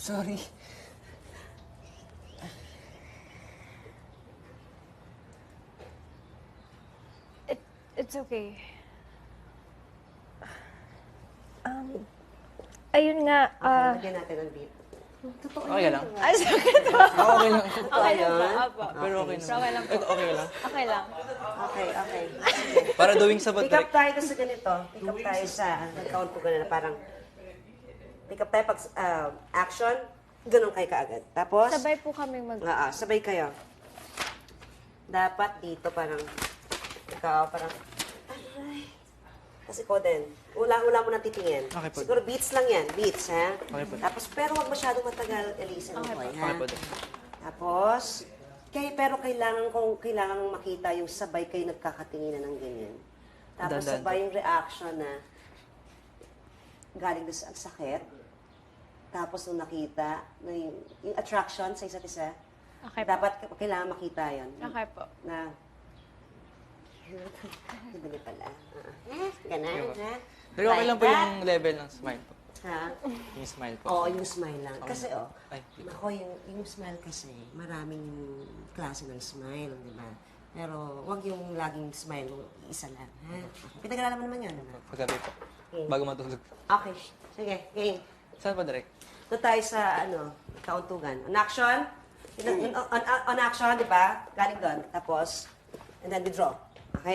Sorry. It's okay. Ayun nga, Lagyan natin ang beat. Totoo Okay yan, lang. diba? Ay, sakit ba? Okay lang. Okay lang po. Apo. Pero okay So, naman. okay lang po. Okay lang. Okay lang. Okay, okay. Para doing sa Pick batrek. up tayo sa ganito. Pick up tayo sa, nag-count po ganun na parang, pick up tayo pag action, ganun kayo kaagad. Tapos, Sabay po kaming sabay kayo. Dapat dito parang, ikaw parang, aray. Kasi ko din, ula mo na titingin. Okay po. Siguro beats lang yan, beats, ha? Okay po. Tapos, pero wag masyadong matagal, Elisa, Okay boy, po. ha? Okay po. Tapos, pero kailangan makita yung sabay kayo nagkakatinginan ng ganyan. Tapos Dandan sabay yung reaction na galing doon sa sakit. Tapos nung nakita, na yung attraction sa isa't isa, Okay po. dapat kailangan makita yon. Okay po. Na, dali pala. Ganun, ha? Pero okay lang po Like yung level ng smile po. Ha? Yung smile po. Oo, yung smile lang. Kasi, Ay, ako, yung smile kasi, maraming klase ng smile, di ba? Pero, wag yung laging smile, yung isa lang, ha? Pinag-aralan mo naman yun, ano? paggabi po. Okay. Bago matulog. Okay, sige, game. Saan pa direct? Doon tayo sa, kauntugan. On action, on action, di ba? Galing doon. Tapos, and then withdraw.